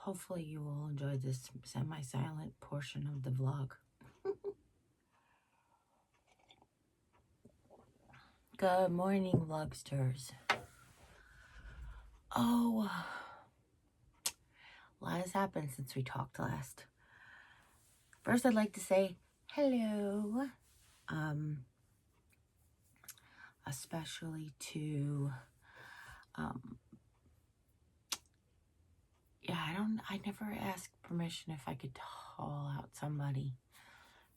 Hopefully you will enjoy this semi-silent portion of the vlog. Good morning, vlogsters. Oh, a lot has happened since we talked last. First, I'd like to say hello, especially to, I never asked permission if I could call out somebody.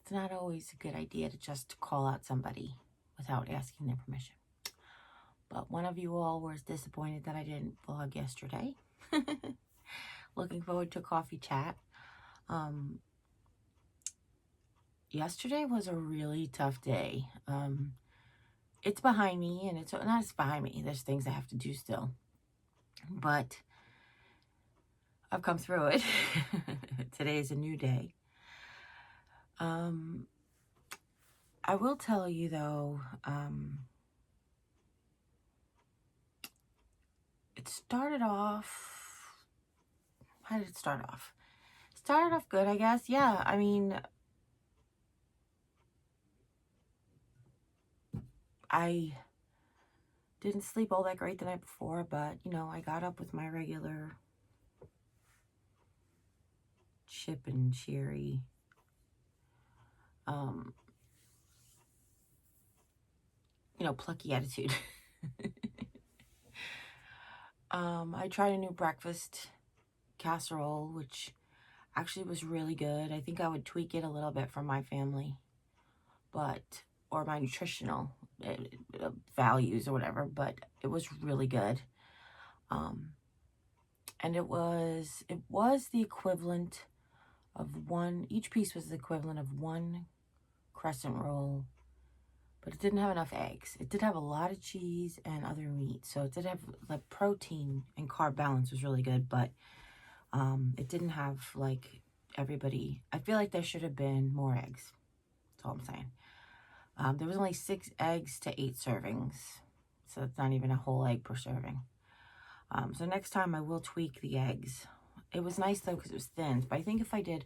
It's not always a good idea to just call out somebody without asking their permission. But one of you all was disappointed that I didn't vlog yesterday. Looking forward to a coffee chat. Yesterday was a really tough day. It's behind me, and it's not just behind me. There's things I have to do still. But I've come through it. Today is a new day. I will tell you, though, it started off... How did it start off? It started off good, I guess. Yeah, I mean, I didn't sleep all that great the night before, but, you know, I got up with my regular Chip and Sherry, plucky attitude. I tried a new breakfast casserole, which actually was really good. I think I would tweak it a little bit for my family, or my nutritional values or whatever, but it was really good. And it was the equivalent of each piece was the equivalent of one crescent roll, but it didn't have enough eggs. It did have a lot of cheese and other meat, so it did have, like, protein and carb balance was really good, but it didn't have, like, everybody. I feel like there should have been more eggs. That's all I'm saying. There was only 6 eggs to 8 servings, so it's not even a whole egg per serving. So next time I will tweak the eggs. It was nice though because it was thin, but I think if I did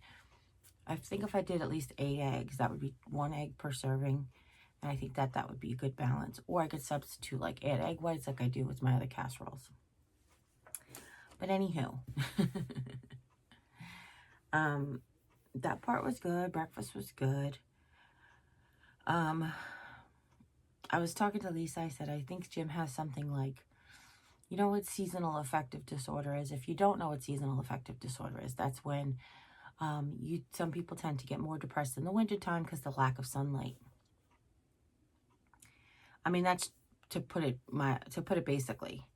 at least 8 eggs, that would be 1 egg per serving, and I think that would be a good balance. Or I could substitute, like, add egg whites like I do with my other casseroles. But anywho, that part was good. Breakfast was good. I was talking to Lisa. I said, I think Jim has something like, you know what seasonal affective disorder is? If you don't know what seasonal affective disorder is, that's when some people tend to get more depressed in the wintertime because the lack of sunlight. I mean, that's to put it basically.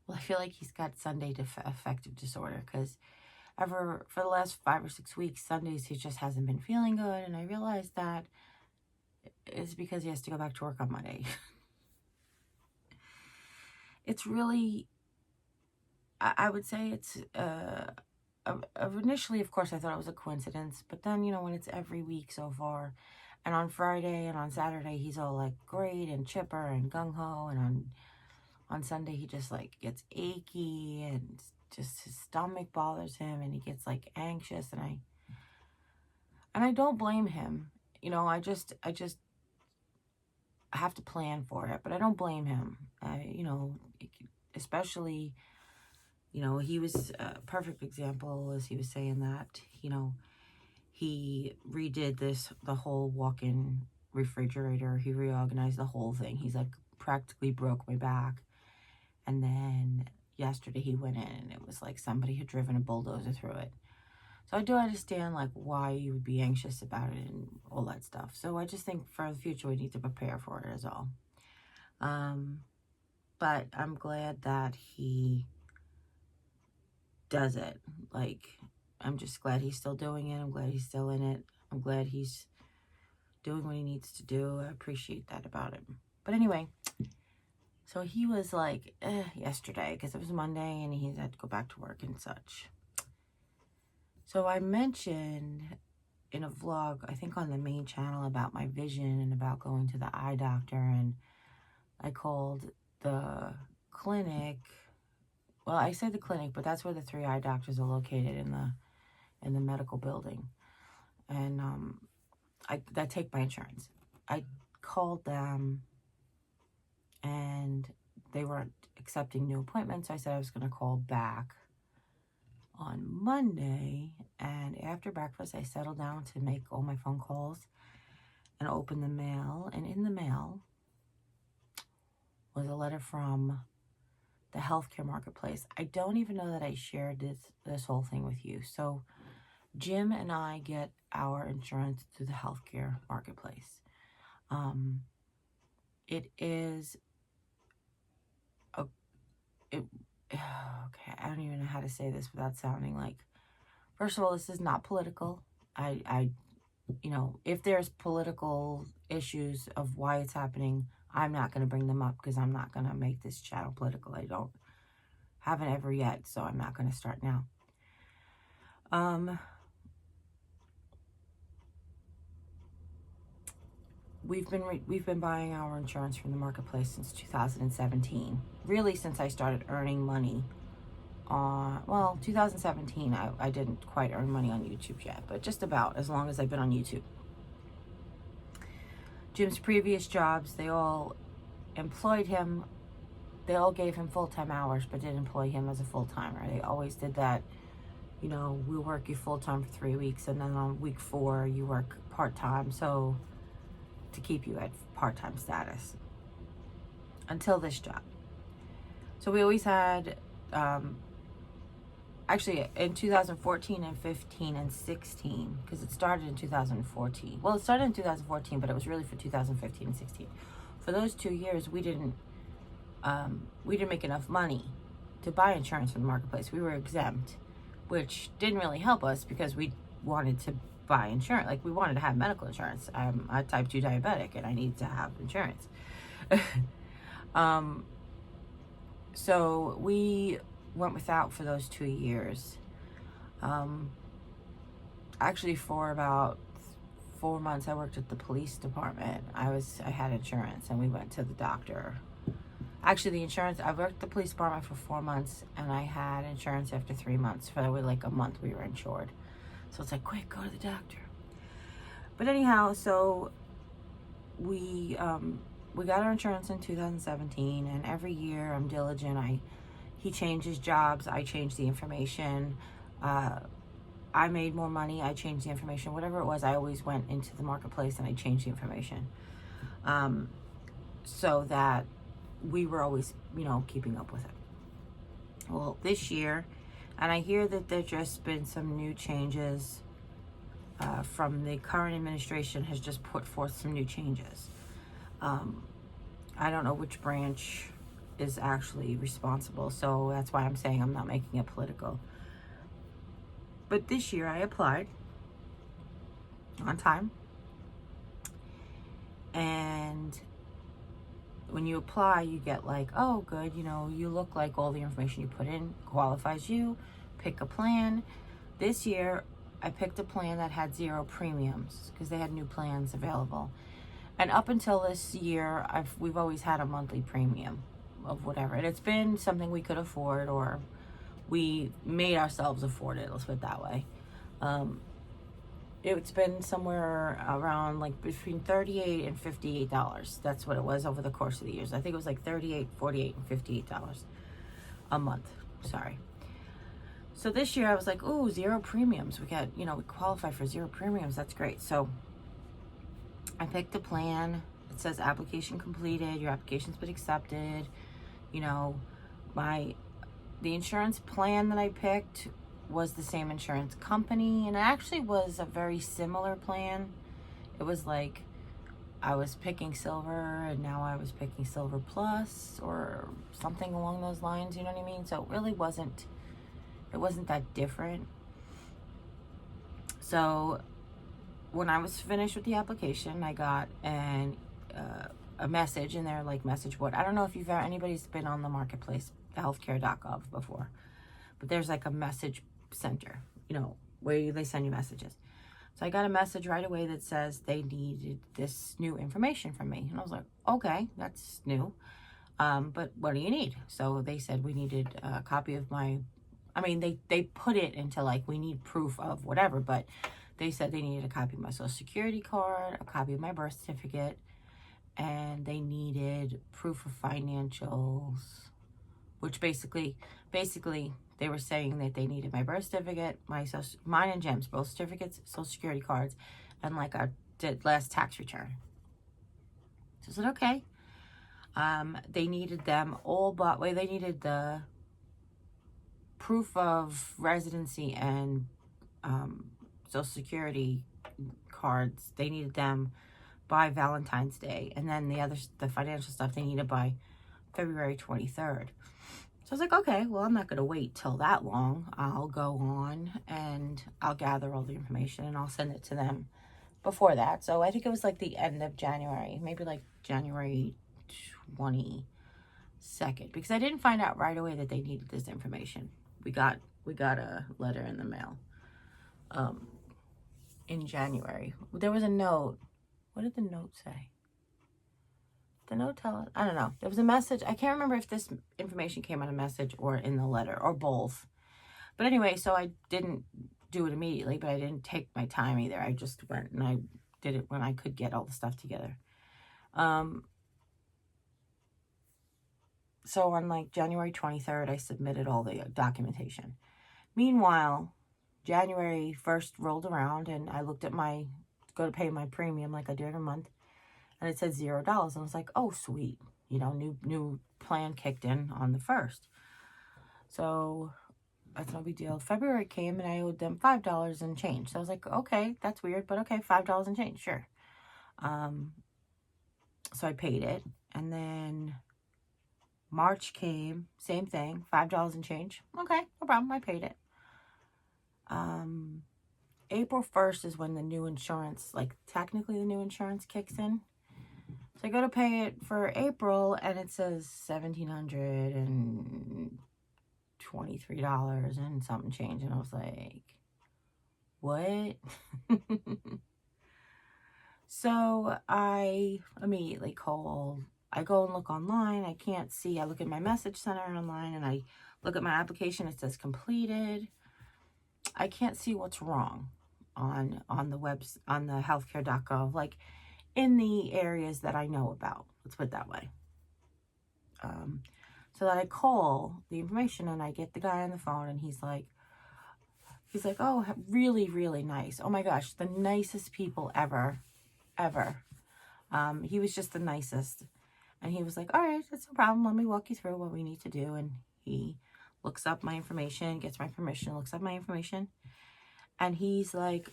Well, I feel like he's got Sunday affective disorder because for the last 5 or 6 weeks, Sundays he just hasn't been feeling good, and I realized that it's because he has to go back to work on Monday. It's really, I would say it's, initially, of course, I thought it was a coincidence, but then, when it's every week so far, and on Friday and on Saturday, he's all, like, great and chipper and gung-ho, and on Sunday, he just, like, gets achy, and just his stomach bothers him, and he gets, like, anxious, and I don't blame him. I just have to plan for it, but I don't blame him. Especially, he was a perfect example, as he was saying that, he redid the whole walk-in refrigerator. He reorganized the whole thing. He's like, practically broke my back. And then yesterday he went in and it was like somebody had driven a bulldozer through it. So I do understand, like, why you would be anxious about it and all that stuff. So I just think for the future we need to prepare for it is all. But I'm glad that he does it. Like, I'm just glad he's still doing it. I'm glad he's still in it. I'm glad he's doing what he needs to do. I appreciate that about him. But anyway, so he was like, yesterday, because it was Monday and he had to go back to work and such. So I mentioned in a vlog, I think on the main channel, about my vision and about going to the eye doctor, and I called the clinic well, I say the clinic, but that's where the 3 eye doctors are located, in the medical building. And I take my insurance. I called them and they weren't accepting new appointments. So I said I was going to call back on Monday. And after breakfast, I settled down to make all my phone calls and open the mail. And in the mail was a letter from the healthcare marketplace. I don't even know that I shared this whole thing with you. So Jim and I get our insurance through the healthcare marketplace. It is okay, I don't even know how to say this without sounding like, first of all, this is not political. I you know, if there's political issues of why it's happening, I'm not going to bring them up because I'm not going to make this channel political. Haven't ever yet, so I'm not going to start now. We've been buying our insurance from the marketplace since 2017. Really, since I started earning money on, well, 2017, I didn't quite earn money on YouTube yet, but just about as long as I've been on YouTube. Jim's previous jobs, they all employed him. They all gave him full-time hours, but didn't employ him as a full-timer. They always did that. You know, we'll work you full-time for 3 weeks, and then on week 4, you work part-time. So to keep you at part-time status until this job. So we always had, actually in 2014 and 15 and 16, because it started in 2014. Well, it started in 2014, but it was really for 2015 and 16. For those 2 years, we didn't make enough money to buy insurance from the marketplace. We were exempt, which didn't really help us because we wanted to buy insurance. Like, we wanted to have medical insurance. I'm a type 2 diabetic and I need to have insurance. So we went without for those 2 years. Actually, for about 4 months, I worked at the police department. I had insurance and we went to the doctor. Actually, the insurance, I worked at the police department for 4 months and I had insurance after 3 months. For like a month, we were insured. So it's like, quick, go to the doctor. But anyhow, so we got our insurance in 2017, and every year I'm diligent. He changes jobs, I change the information. I made more money, I changed the information. Whatever it was, I always went into the marketplace and I changed the information. So that we were always, you know, keeping up with it. Well, this year, and I hear that there's just been some new changes from the current administration has just put forth some new changes. I don't know which branch is actually responsible, so that's why I'm saying I'm not making it political. But this year I applied on time, and when you apply, you get like, oh, good, you know, you look like all the information you put in qualifies you, pick a plan. This year, I picked a plan that had 0 premiums because they had new plans available. And up until this year, we've always had a monthly premium of whatever. And it's been something we could afford, or we made ourselves afford it, let's put it that way. It's been somewhere around like between $38 and $58. That's what it was over the course of the years. I think it was like $38, $48, and $58 a month. Sorry. So this year I was like, ooh, 0 premiums. We qualify for 0 premiums. That's great. So I picked a plan. It says application completed. Your application's been accepted. You know, the insurance plan that I picked was the same insurance company, and it actually was a very similar plan. It was like I was picking silver and now I was picking silver plus or something along those lines, you know what I mean? So it really wasn't that different. So when I was finished with the application, I got a message in there, like message board. I don't know if anybody's been on the marketplace, healthcare.gov before, but there's like a message center, you know, where they send you messages. So I got a message right away that says they needed this new information from me. And I was like, okay, that's new. But what do you need? So they said we needed a copy of my, I mean, they put it into like, we need proof of whatever, but they said they needed a copy of my social security card, a copy of my birth certificate, and they needed proof of financials, which basically they were saying that they needed my birth certificate, mine and Jem's, both certificates, social security cards, and like our last tax return. So I said, okay. They needed them all, but they needed the proof of residency and social security cards. They needed them by Valentine's Day, and then the financial stuff they needed by February 23rd. So I was like, okay, well, I'm not going to wait till that long. I'll go on and I'll gather all the information and I'll send it to them before that. So I think it was like the end of January, maybe like January 22nd, because I didn't find out right away that they needed this information. We got a letter in the mail in January. There was a note. What did the note say? The note tell us? I don't know. There was a message. I can't remember if this information came on a message or in the letter or both. But anyway, so I didn't do it immediately, but I didn't take my time either. I just went and I did it when I could get all the stuff together. So on like January 23rd, I submitted all the documentation. Meanwhile, January 1st rolled around and I looked at go to pay my premium like I do every month. And it said $0. And I was like, oh, sweet. You know, new plan kicked in on the 1st. So that's no big deal. February came and I owed them $5 and change. So I was like, okay, that's weird, but okay, $5 and change, sure. So I paid it. And then March came, same thing, $5 and change. Okay, no problem, I paid it. April 1st is when the new insurance, like technically the new insurance kicks in. So I go to pay it for April and it says $1,723 and something change. And I was like, what? So I immediately called. I go and look online. I can't see. I look at my message center online and I look at my application. It says completed. I can't see what's wrong on the on the healthcare.gov, like in the areas that I know about. Let's put it that way. So that I call the information and I get the guy on the phone and he's like, oh, really, really nice. Oh my gosh, the nicest people ever. He was just the nicest. And he was like, all right, that's no problem. Let me walk you through what we need to do. And he looks up my information, gets my permission, looks up my information. And he's like,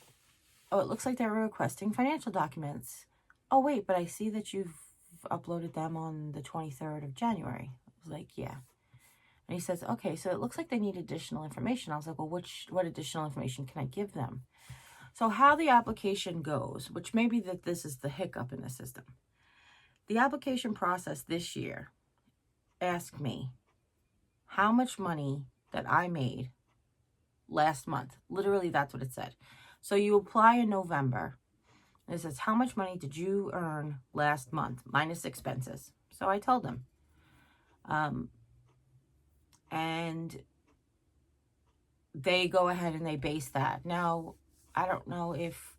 oh, it looks like they were requesting financial documents. Oh, wait, but I see that you've uploaded them on the 23rd of January. I was like, yeah. And he says, okay, so it looks like they need additional information. I was like, well, what additional information can I give them? So how the application goes, which maybe that this is the hiccup in the system. The application process this year asked me how much money that I made last month. Literally, that's what it said. So you apply in November. And it says, how much money did you earn last month, minus expenses? So I told them. And they go ahead and they base that. Now, I don't know if,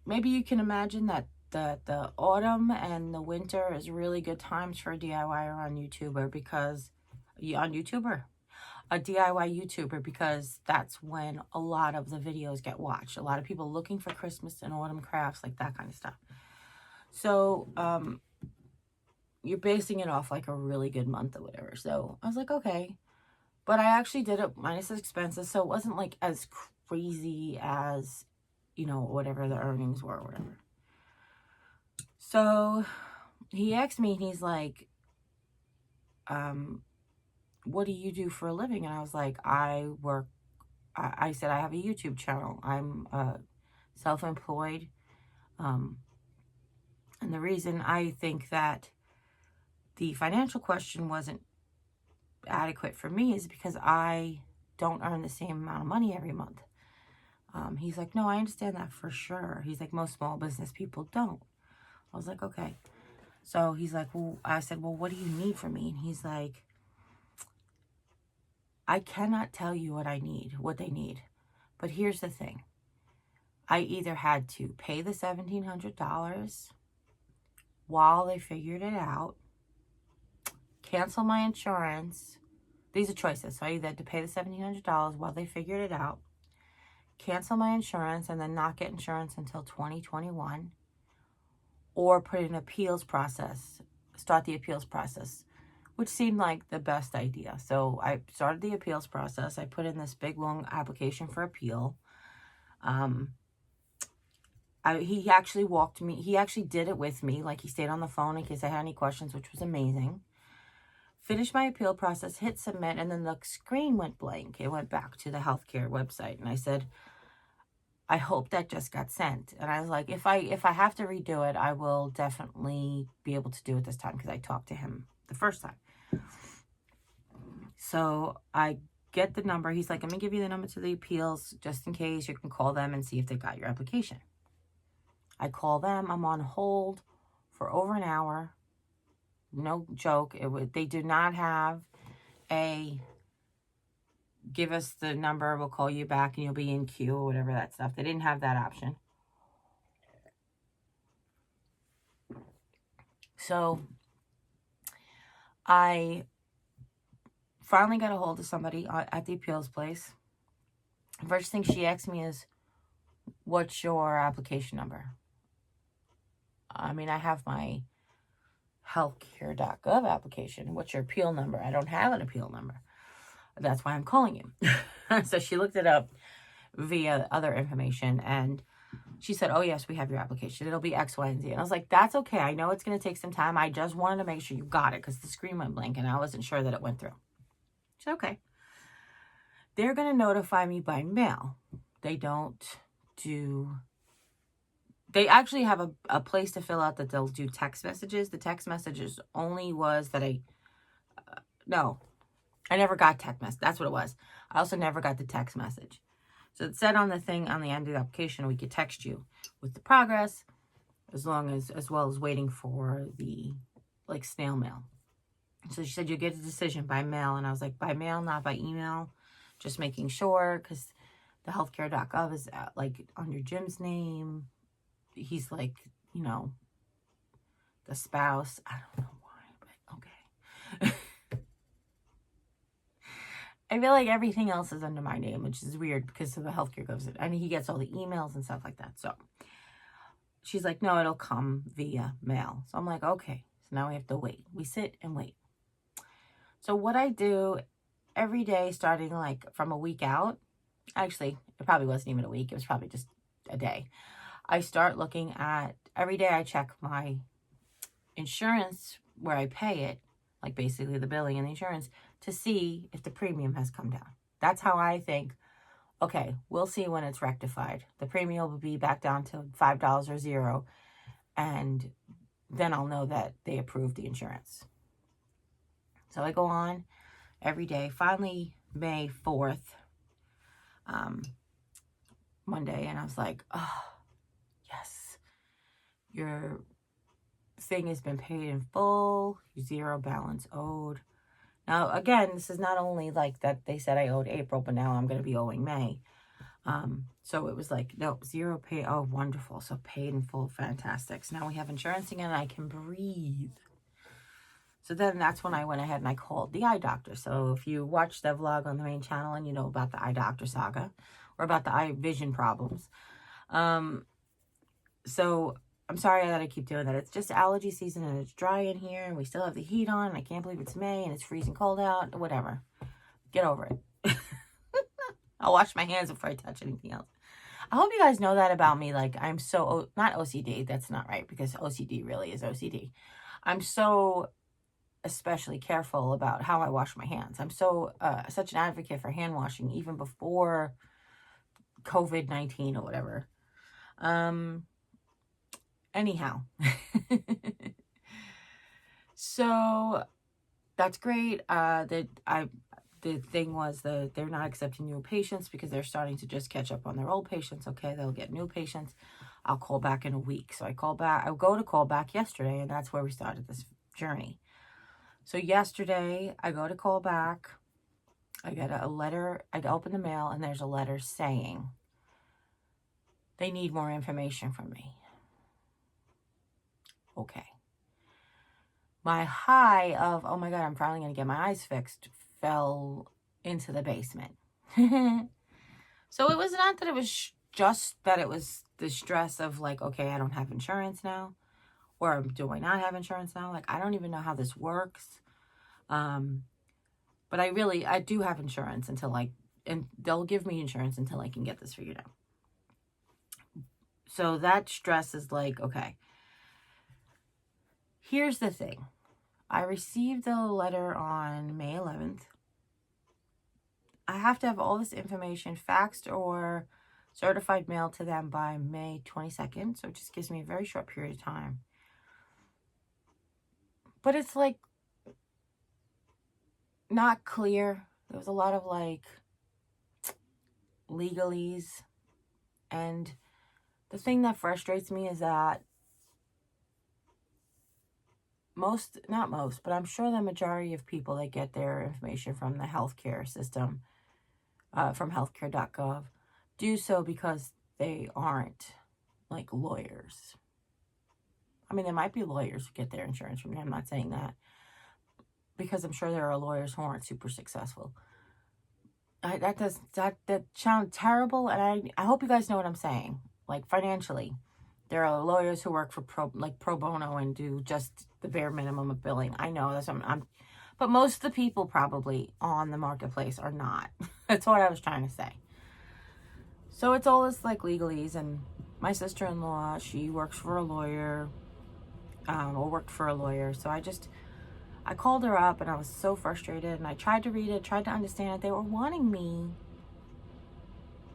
maybe you can imagine that the autumn and the winter is really good times for a DIYer on YouTuber because, a DIY YouTuber, because that's when a lot of the videos get watched. A lot of people looking for Christmas and autumn crafts, like that kind of stuff. So, you're basing it off like a really good month or whatever. So I was like, okay. But I actually did it minus expenses. So it wasn't like as crazy as, you know, whatever the earnings were or whatever. So he asked me and he's like, what do you do for a living? And I was like, I said, I have a YouTube channel. I'm self-employed. And the reason I think that the financial question wasn't adequate for me is because I don't earn the same amount of money every month. He's like, no, I understand that for sure. He's like, most small business people don't. I was like, okay. So he's like, well, I said, well, what do you need from me? And he's like, I cannot tell you what they need. But here's the thing. I either had to pay the $1,700 while they figured it out, cancel my insurance. These are choices. So I either had to pay the $1,700 while they figured it out, cancel my insurance, and then not get insurance until 2021, or put in an appeals process, start the appeals process, which seemed like the best idea. So I started the appeals process. I put in this big, long application for appeal. He actually walked me. He actually did it with me. Like, he stayed on the phone in case I had any questions, which was amazing. Finished my appeal process, hit submit, and then the screen went blank. It went back to the healthcare website. And I said, I hope that just got sent. And I was like, if I have to redo it, I will definitely be able to do it this time, because I talked to him the first time. So I get the number. He's like, let me give you the number to the appeals just in case. You can call them and see if they got your application. I call them. I'm on hold for over an hour. No joke. They do not have a give us the number, we'll call you back and you'll be in queue or whatever, that stuff. They didn't have that option. So I finally got a hold of somebody at the appeals place. First thing she asked me is, what's your application number? I mean, I have my healthcare.gov application. What's your appeal number? I don't have an appeal number. That's why I'm calling you. So she looked it up via other information, and she said, oh, yes, we have your application. It'll be X, Y, and Z. And I was like, that's okay. I know it's going to take some time. I just wanted to make sure you got it, because the screen went blank, and I wasn't sure that it went through. She said, okay. They're going to notify me by mail. They actually have a place to fill out that they'll do text messages. The text messages only was that I never got text message. That's what it was. I also never got the text message. So it said on the thing on the end of the application, we could text you with the progress, as well as waiting for the snail mail. So she said, you get a decision by mail. And I was like, by mail, not by email. Just making sure, because the healthcare.gov is under Jim's name. He's the spouse. I don't know why, but okay. I feel like everything else is under my name, which is weird because of the healthcare goes in. I mean, he gets all the emails and stuff like that. So she's like, no, it'll come via mail. So I'm like, okay. So now we have to wait. We sit and wait. So what I do every day, starting from a week out, actually, it probably wasn't even a week. It was probably just a day. I start looking at, every day I check my insurance where I pay it, basically the billing and the insurance, to see if the premium has come down. That's how I think, okay, we'll see when it's rectified. The premium will be back down to $5 or $0, and then I'll know that they approved the insurance. So I go on every day. Finally, May 4th, Monday, and I was like, oh, yes, your thing has been paid in full, $0 balance owed. Now, again, this is not only that they said I owed April, but now I'm going to be owing May. So it was no, 0 pay. Oh, wonderful. So paid in full. Fantastic. So now we have insurance again, and I can breathe. So then that's when I went ahead and I called the eye doctor. So if you watch the vlog on the main channel and you know about the eye doctor saga, or about the eye vision problems. So I'm sorry that I keep doing that. It's just allergy season, and it's dry in here, and we still have the heat on, and I can't believe it's May, and it's freezing cold out. Whatever. Get over it. I'll wash my hands before I touch anything else. I hope you guys know that about me. I'm so, not OCD. That's not right, because OCD really is OCD. I'm so especially careful about how I wash my hands. I'm so, such an advocate for hand washing, even before COVID-19 or whatever. Anyhow, so that's great. The thing was that they're not accepting new patients because they're starting to just catch up on their old patients. Okay, they'll get new patients. I'll call back in a week. So I go to call back yesterday, and that's where we started this journey. So yesterday, I go to call back. I get a letter. I open the mail, and there's a letter saying they need more information from me. Okay. My high of, oh my God, I'm finally going to get my eyes fixed, fell into the basement. So it was not that it was just that it was the stress of like, okay, I don't have insurance now. Or do I not have insurance now? Like, I don't even know how this works. But I do have insurance and they'll give me insurance until I can get this figured out. So that stress is like, okay. Here's the thing. I received a letter on May 11th. I have to have all this information faxed or certified mailed to them by May 22nd. So it just gives me a very short period of time. But it's like not clear. There was a lot of like legalese. And the thing that frustrates me is that not most, but I'm sure the majority of people that get their information from the healthcare system, from healthcare.gov, do so because they aren't like lawyers. I mean, there might be lawyers who get their insurance from me. I'm not saying that, because I'm sure there are lawyers who aren't super successful. That sounds terrible, and I hope you guys know what I'm saying. Like, financially, there are lawyers who work for pro bono and do just the bare minimum of billing. I know that's but most of the people probably on the marketplace are not. That's what I was trying to say. So it's all this like legalese, and my sister-in-law, she works for a lawyer, or worked for a lawyer. So I called her up, and I was so frustrated, and I tried to read it, tried to understand it. They were wanting me.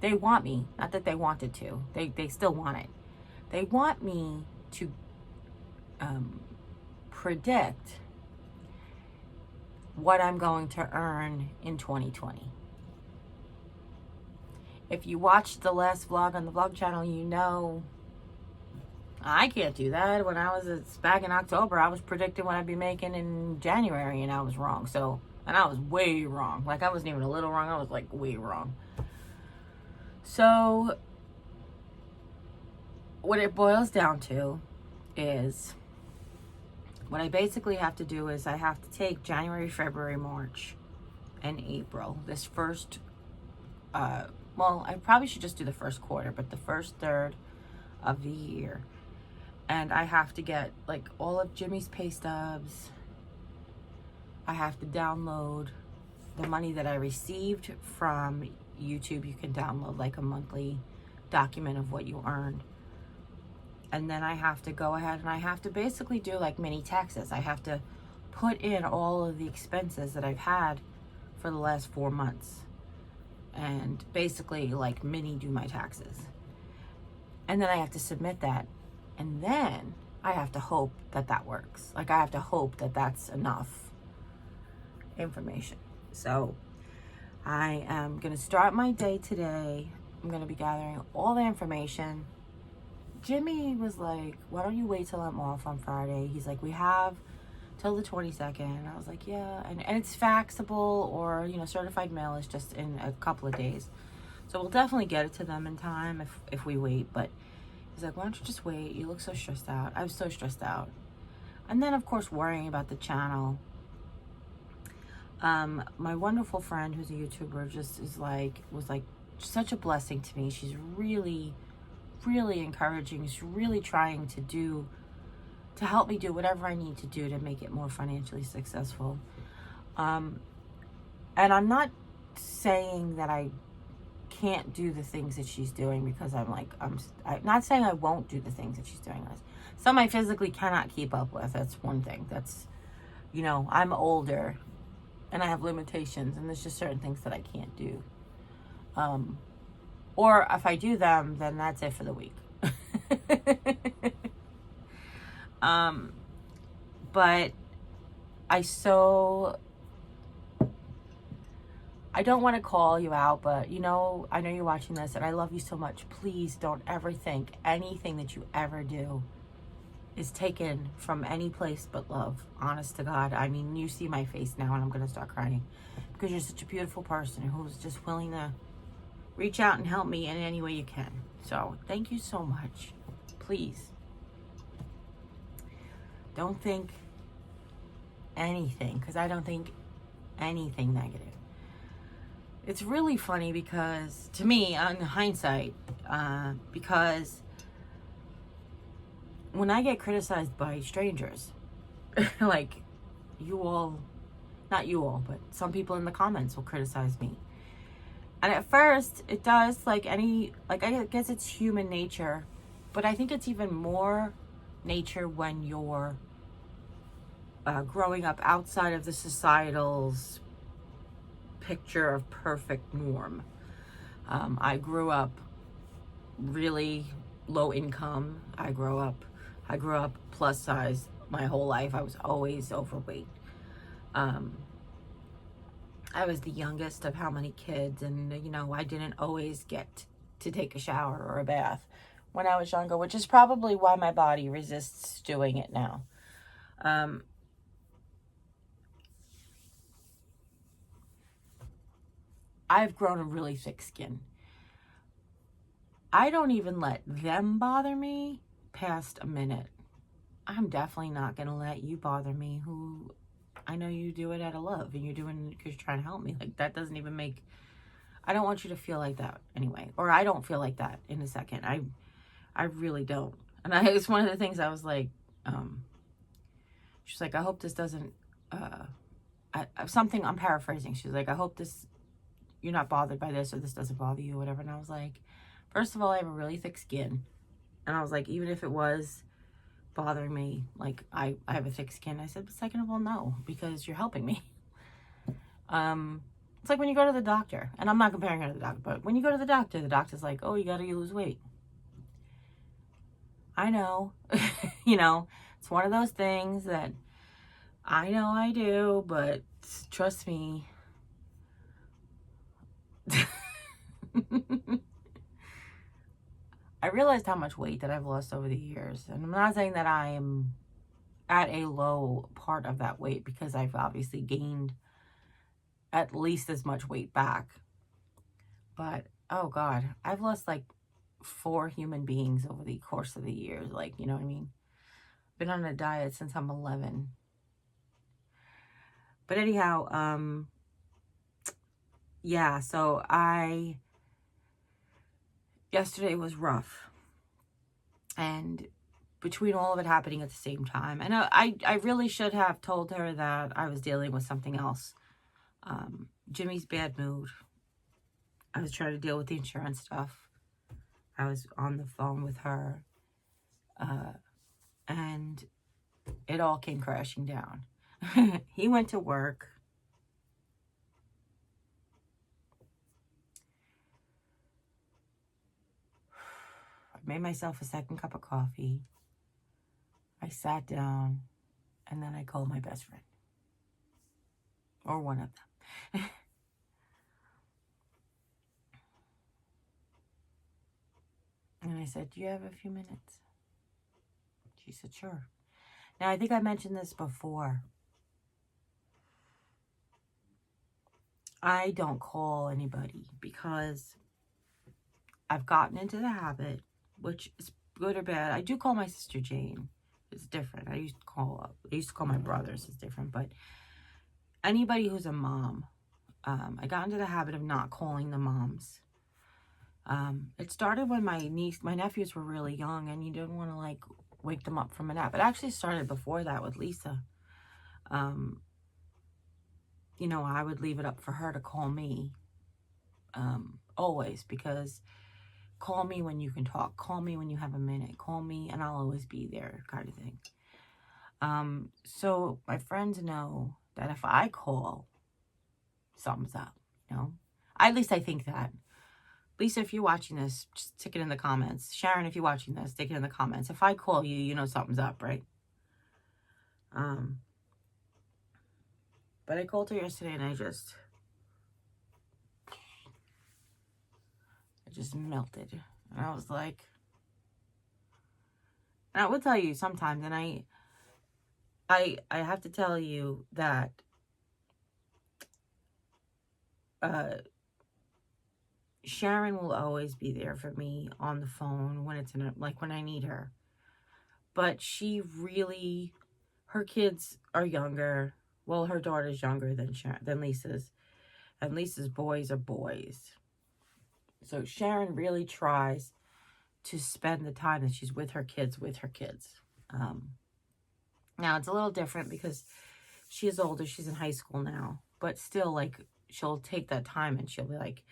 They want me, not that they wanted to. They still want it. They want me to predict what I'm going to earn in 2020. If you watched the last vlog on the vlog channel, you know I can't do that. When I was back in October, I was predicting what I'd be making in January, and I was wrong. And I was way wrong. Like, I wasn't even a little wrong. I was like way wrong. So what it boils down to is, what I basically have to do is I have to take January, February, March, and April. This first, well, I probably should just do the first quarter, but the first third of the year. And I have to get like all of Jimmy's pay stubs. I have to download the money that I received from YouTube. You can download like a monthly document of what you earned. And then I have to go ahead and I have to basically do like mini taxes. I have to put in all of the expenses that I've had for the last 4 months. And basically like mini do my taxes. And then I have to submit that. And then I have to hope that that works. Like, I have to hope that that's enough information. So I am going to start my day today. I'm going to be gathering all the information. Jimmy was like, why don't you wait till I'm off on Friday? He's like, we have till the 22nd. And I was like, yeah. And it's faxable, or, you know, certified mail is just in a couple of days. So we'll definitely get it to them in time if we wait. But he's like, why don't you just wait? You look so stressed out. I was so stressed out. And then, of course, worrying about the channel. My wonderful friend who's a YouTuber just was like such a blessing to me. She's really, really encouraging. She's really trying to help me do whatever I need to do to make it more financially successful. And I'm not saying that I can't do the things that she's doing, because I'm not saying I won't do the things that she's doing. Some I physically cannot keep up with. That's one thing. That's, you know, I'm older and I have limitations, and there's just certain things that I can't do. Or if I do them, then that's it for the week. But I don't want to call you out, but you know, I know you're watching this and I love you so much. Please don't ever think anything that you ever do is taken from any place but love. Honest to God. I mean, you see my face now and I'm going to start crying because you're such a beautiful person who's just willing to reach out and help me in any way you can. So thank you so much. Please don't think anything, because I don't think anything negative. It's really funny because, to me, on hindsight, because when I get criticized by strangers, like you all, not you all, but some people in the comments will criticize me. And at first, it does, like I guess it's human nature, but I think it's even more nature when you're growing up outside of the societal's picture of perfect norm. I grew up really low income. I grew up plus size my whole life. I was always overweight. I was the youngest of how many kids, and you know, I didn't always get to take a shower or a bath when I was younger, which is probably why my body resists doing it now. I've grown a really thick skin. I don't even let them bother me past a minute. I'm definitely not going to let you bother me, who I know you do it out of love and you're doing it because you're trying to help me. Like, that doesn't even make, I don't want you to feel like that anyway. Or I don't feel like that in a second. I really don't. And it's one of the things I was like, she's like, I hope this doesn't, something, I'm paraphrasing. She's like, I hope this, you're not bothered by this, or this doesn't bother you, or whatever. And I was like, first of all, I have a really thick skin. And I was like, even if it was bothering me, like I have a thick skin. I said, but second of all, no, because you're helping me. It's like when you go to the doctor, and I'm not comparing her to the doctor, but when you go to the doctor's like, oh, you got to lose weight. I know, you know, it's one of those things that I know I do, but trust me. I realized how much weight that I've lost over the years. And I'm not saying that I am at a low part of that weight, because I've obviously gained at least as much weight back. But, oh God, I've lost like 4 human beings over the course of the years. Like, you know what I mean? Been on a diet since I'm 11. But anyhow, yeah, so yesterday was rough. And between all of it happening at the same time, and I really should have told her that I was dealing with something else. Jimmy's bad mood. I was trying to deal with the insurance stuff. I was on the phone with her. And it all came crashing down. He went to work. I made myself a second cup of coffee. I sat down, and then I called my best friend. Or one of them. And I said, do you have a few minutes? She said, sure. Now, I think I mentioned this before. I don't call anybody because I've gotten into the habit, which is good or bad. I do call my sister Jane. It's different. I used to call my brothers. It's different. But anybody who's a mom, I got into the habit of not calling the moms. It started when my nephews were really young, and you didn't want to like wake them up from a nap. It actually started before that with Lisa. You know, I would leave it up for her to call me, always, because call me when you can talk. Call me when you have a minute. Call me and I'll always be there, kind of thing. So my friends know that if I call, something's up, you know? At least I think that. Lisa, if you're watching this, just stick it in the comments. Sharon, if you're watching this, stick it in the comments. If I call you, you know something's up, right? But I called her yesterday and I just just melted. And I was like, and I will tell you sometimes, and I have to tell you that Sharon will always be there for me on the phone when it's like when I need her. But she really, her kids are younger. Well, her daughter's younger than Lisa's, and Lisa's boys are boys. So Sharon really tries to spend the time that she's with her kids. Now it's a little different because she is older. She's in high school now, but still, like, she'll take that time and she'll be like,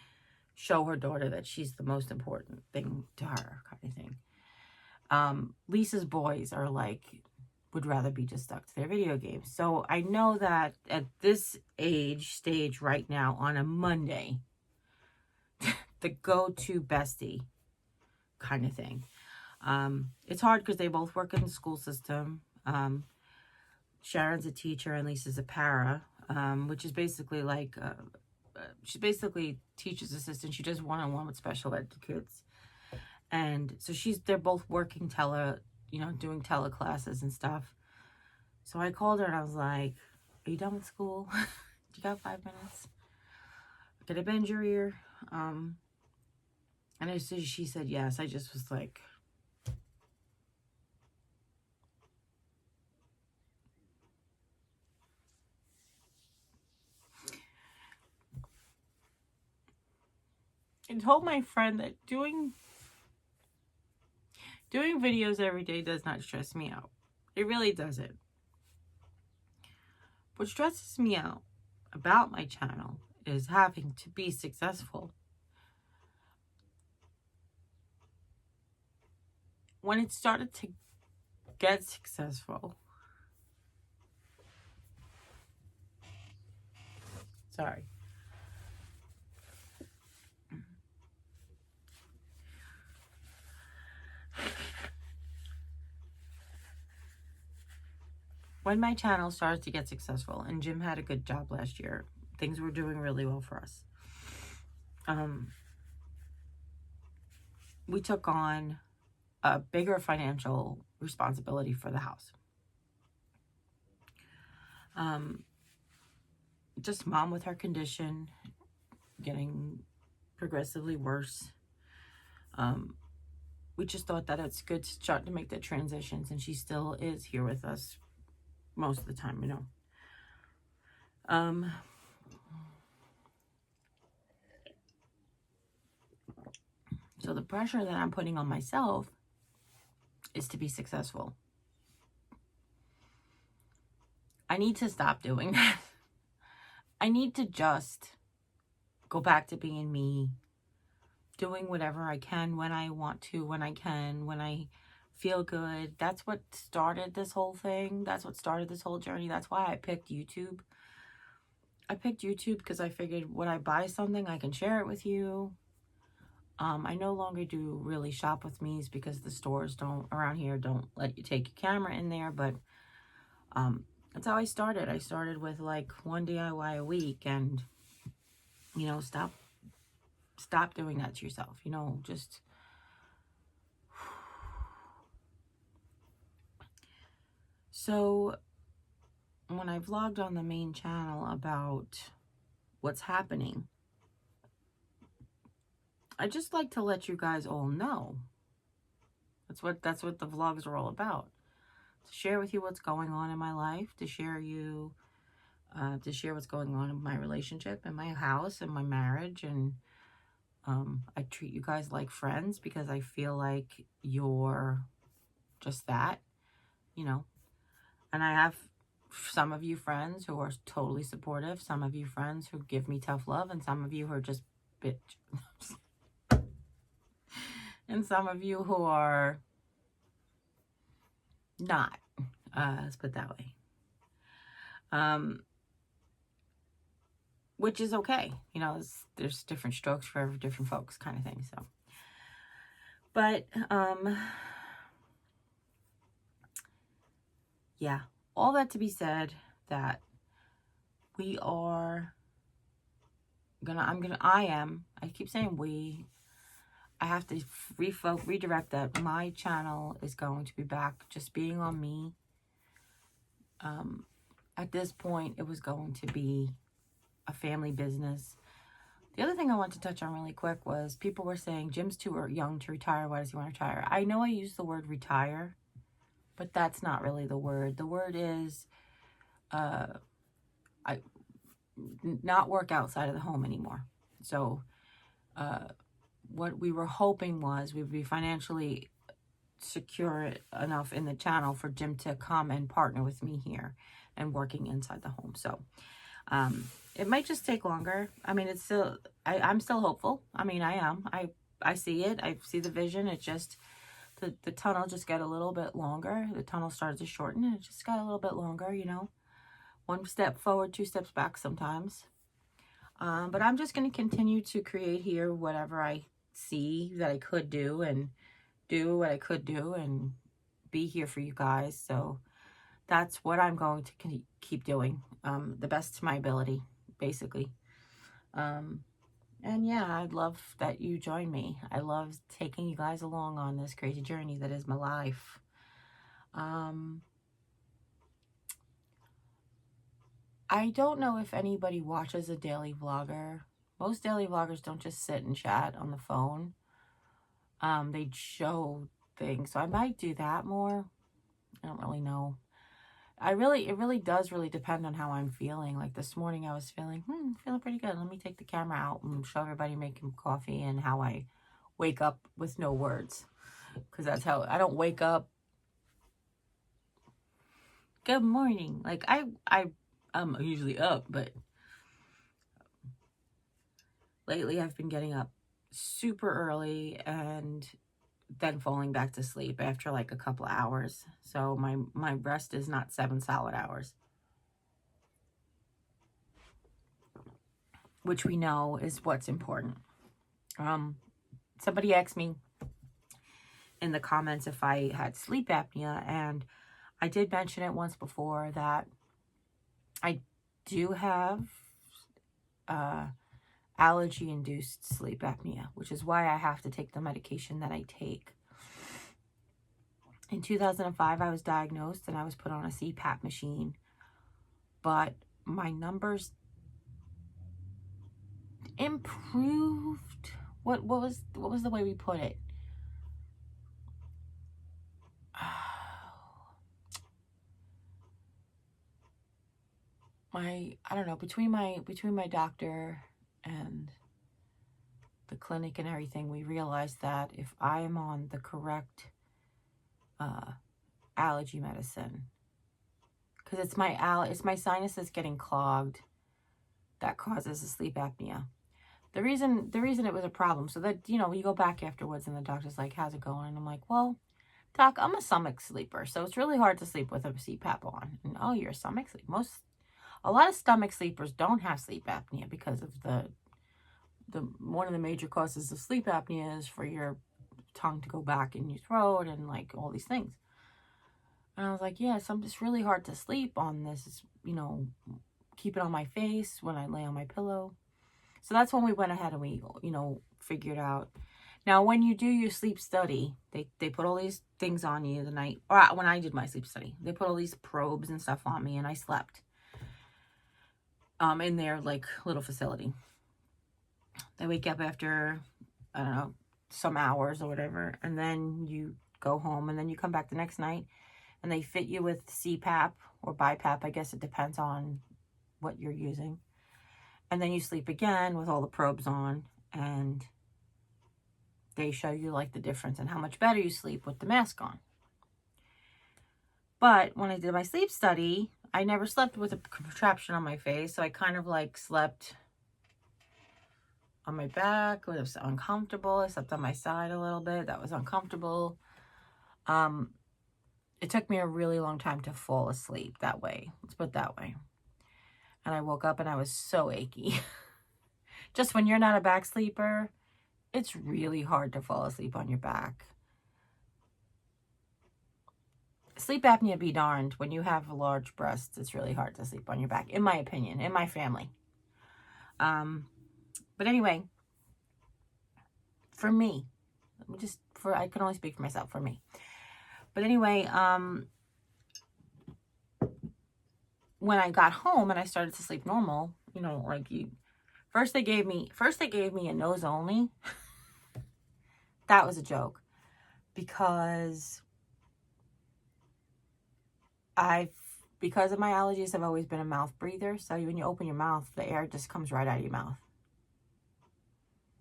show her daughter that she's the most important thing to her, kind of thing. Lisa's boys are like, would rather be just stuck to their video games. So I know that at this stage right now on a Monday, the go-to bestie kind of thing. It's hard because they both work in the school system. Sharon's a teacher and Lisa's a para, which is basically like, she basically teacher's assistant. She does one-on-one with special ed kids. And so they're both working doing teleclasses and stuff. So I called her and I was like, are you done with school? You got 5 minutes? Can I bend your ear? And as soon as she said yes, I just was like, I told my friend that doing videos every day does not stress me out. It really doesn't. What stresses me out about my channel is having to be successful. When it started to get successful, sorry. When my channel started to get successful, and Jim had a good job last year, things were doing really well for us. We took on a bigger financial responsibility for the house. Just mom with her condition getting progressively worse. We just thought that it's good to start to make the transitions, and she still is here with us most of the time, So the pressure that I'm putting on myself is to be successful. I need to stop doing that. I need to just go back to being me, doing whatever I can when I want to, when I can, when I feel good. That's what started this whole thing. That's what started this whole journey. That's why I picked YouTube. I picked YouTube because I figured when I buy something, I can share it with you. I no longer do really shop with me's because the stores around here don't let you take your camera in there, but that's how I started. I started with like one DIY a week, and stop doing that to yourself. Just so when I vlogged on the main channel about what's happening, I just like to let you guys all know. That's what the vlogs are all about. To share with you what's going on in my life, to share what's going on in my relationship, in my house, in my marriage, and I treat you guys like friends because I feel like you're just that, and I have some of you friends who are totally supportive, some of you friends who give me tough love, and some of you who are just bitch. And some of you who are not, let's put it that way. Which is okay. There's different strokes for different folks, kind of thing. So, but, yeah, all that to be said, that we are I keep saying we, I have to redirect that. My channel is going to be back just being on me. At this point, it was going to be a family business. The other thing I want to touch on really quick was people were saying, Jim's too young to retire. Why does he want to retire? I know I use the word retire, but that's not really the word. The word is not work outside of the home anymore. So what we were hoping was we would be financially secure enough in the channel for Jim to come and partner with me here and working inside the home. So it might just take longer. I mean, it's still, I'm still hopeful. I mean, I am. I see it. I see the vision. It just, the tunnel just got a little bit longer. The tunnel started to shorten and it just got a little bit longer, you know. One step forward, two steps back sometimes. But I'm just going to continue to create here whatever I see that I could do and do what I could do and be here for you guys. So that's what I'm going to keep doing, the best to my ability, basically. And yeah, I'd love that you join me. I love taking you guys along on this crazy journey that is my life. I don't know if anybody watches a daily vlogger. Most daily vloggers don't just sit and chat on the phone. They show things. So I might do that more. I don't really know. It really does depend on how I'm feeling. Like this morning I was feeling pretty good. Let me take the camera out and show everybody making coffee and how I wake up with no words. Because that's how, I don't wake up, good morning. Like I'm usually up, but lately I've been getting up super early and then falling back to sleep after like a couple of hours. So my rest is not 7 solid hours, which we know is what's important. Somebody asked me in the comments if I had sleep apnea, and I did mention it once before that I do have allergy-induced sleep apnea, which is why I have to take the medication that I take. In 2005, I was diagnosed and I was put on a CPAP machine, but my numbers improved. What was the way we put it? I don't know, between my doctor and the clinic and everything, we realized that if I am on the correct allergy medicine, because it's my sinuses getting clogged that causes the sleep apnea. The reason it was a problem, so that, you know, you go back afterwards and the doctor's like, how's it going? And I'm like, well, doc, I'm a stomach sleeper, so it's really hard to sleep with a CPAP on. And oh, you're a stomach sleeper. A lot of stomach sleepers don't have sleep apnea because of one of the major causes of sleep apnea is for your tongue to go back in your throat and like all these things. And I was like, yeah, it's really hard to sleep on this, you know, keep it on my face when I lay on my pillow. So that's when we went ahead and we, you know, figured out. Now, when you do your sleep study, they put all these things on you the night, or when I did my sleep study, they put all these probes and stuff on me and I slept in their like little facility. They wake up after, I don't know, some hours or whatever, and then you go home and then you come back the next night and they fit you with CPAP or BiPAP. I guess it depends on what you're using. And then you sleep again with all the probes on, and they show you like the difference and how much better you sleep with the mask on. But when I did my sleep study, I never slept with a contraption on my face. So I kind of like slept on my back. It was uncomfortable. I slept on my side a little bit. That was uncomfortable. It took me a really long time to fall asleep that way. Let's put it that way. And I woke up and I was so achy. Just when you're not a back sleeper, it's really hard to fall asleep on your back. Sleep apnea be darned. When you have large breasts, it's really hard to sleep on your back, in my opinion, in my family. But anyway, for me, I can only speak for myself, for me. But anyway, when I got home and I started to sleep normal, you know, like first they gave me a nose only. That was a joke, because because of my allergies, I've always been a mouth breather. So when you open your mouth, the air just comes right out of your mouth.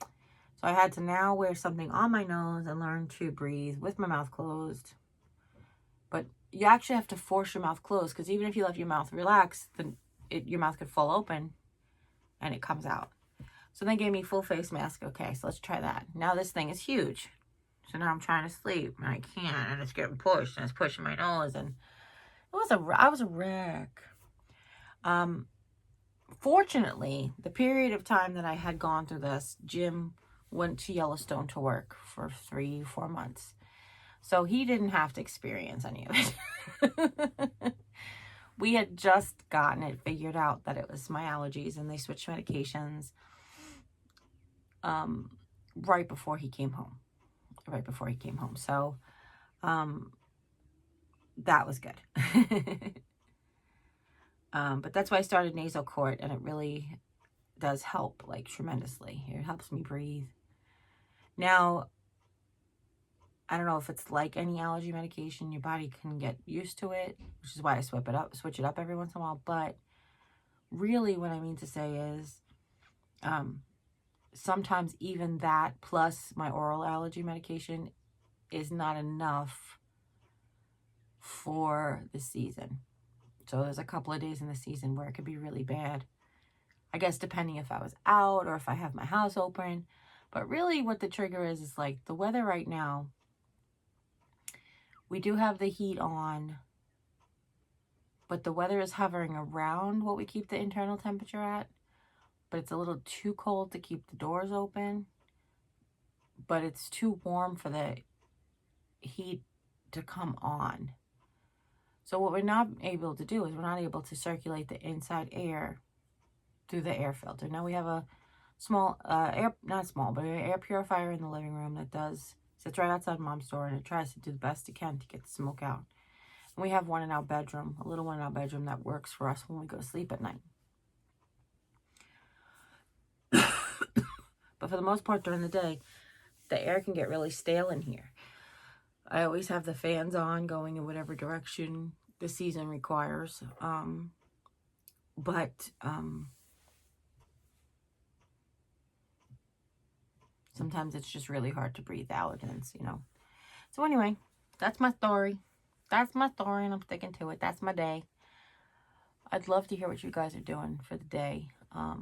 So I had to now wear something on my nose and learn to breathe with my mouth closed. But you actually have to force your mouth closed, because even if you let your mouth relax, then your mouth could fall open and it comes out. So they gave me full face mask. Okay, so let's try that. Now this thing is huge. So now I'm trying to sleep and I can't, and it's getting pushed and it's pushing my nose, and I was a wreck. Fortunately, the period of time that I had gone through this, Jim went to Yellowstone to work for 3-4 months. So he didn't have to experience any of it. We had just gotten it figured out that it was my allergies, and they switched medications right before he came home. So that was good. But that's why I started nasal quart, and it really does help, like, tremendously. It helps me breathe. Now, I don't know if it's like any allergy medication, your body can get used to it, which is why I switch it up every once in a while. But really what I mean to say is, sometimes even that plus my oral allergy medication is not enough for the season. So there's a couple of days in the season where it could be really bad. I guess depending if I was out or if I have my house open. But really what the trigger is like the weather right now. We do have the heat on, but the weather is hovering around what we keep the internal temperature at. But it's a little too cold to keep the doors open. But it's too warm for the heat to come on. So what we're not able to do is we're not able to circulate the inside air through the air filter. Now we have a small air purifier in the living room that sits right outside Mom's door, and it tries to do the best it can to get the smoke out. And we have one in our bedroom, a little one in our bedroom that works for us when we go to sleep at night. But for the most part during the day, the air can get really stale in here. I always have the fans on, going in whatever direction the season requires. But sometimes it's just really hard to breathe allergens, you know. So anyway, that's my story. And I'm sticking to it. That's my day. I'd love to hear what you guys are doing for the day. I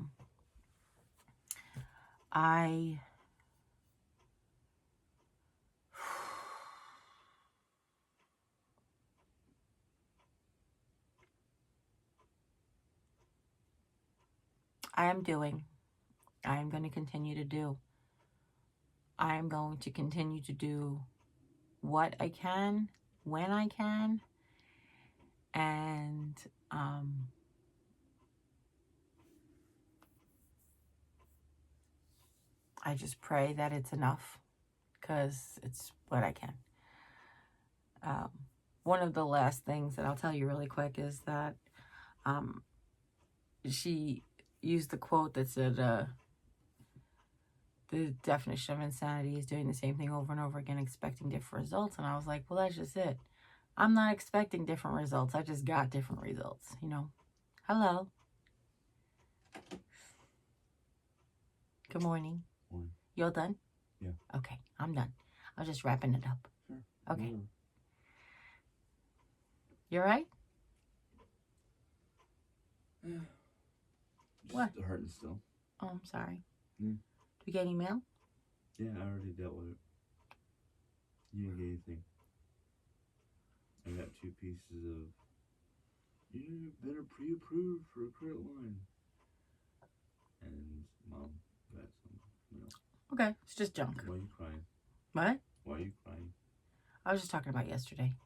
am going to continue to do. I am going to continue to do what I can, when I can, and I just pray that it's enough, because it's what I can. One of the last things that I'll tell you really quick is that she used the quote that said, the definition of insanity is doing the same thing over and over again, expecting different results. And I was like, well, that's just it. I'm not expecting different results. I just got different results, you know. Hello. Good morning. Morning. You all done? Yeah. Okay, I'm done. I was just wrapping it up. Sure. Okay. You all right? Yeah. What? Just hurting still. Oh, I'm sorry. Did we get any mail? Yeah, I already dealt with it. You didn't get anything. I got 2 pieces of, you better pre-approved for a credit line. And Mom got some, you know. Okay, it's just junk. Why are you crying? What? Why are you crying? I was just talking about yesterday.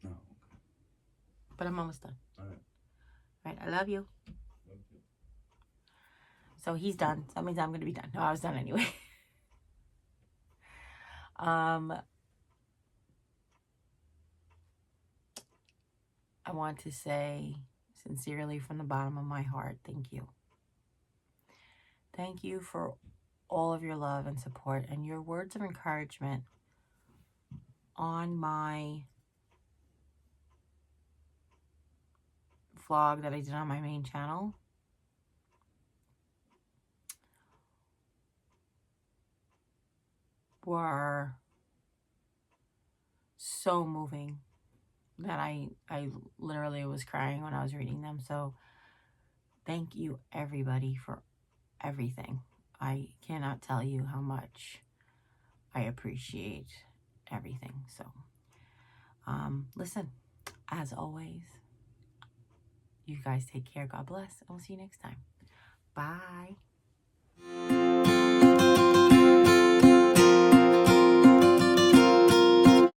Oh, okay. But I'm almost done. All right. All right, I love you. Okay. So he's done. That means I'm going to be done. No, I was done anyway. I want to say sincerely from the bottom of my heart, thank you. Thank you for all of your love and support and your words of encouragement on my vlog that I did on my main channel. Were so moving that I literally was crying when I was reading them. So thank you everybody for everything. I cannot tell you how much I appreciate everything. So listen, as always, you guys take care. God bless. And we'll see you next time. Bye.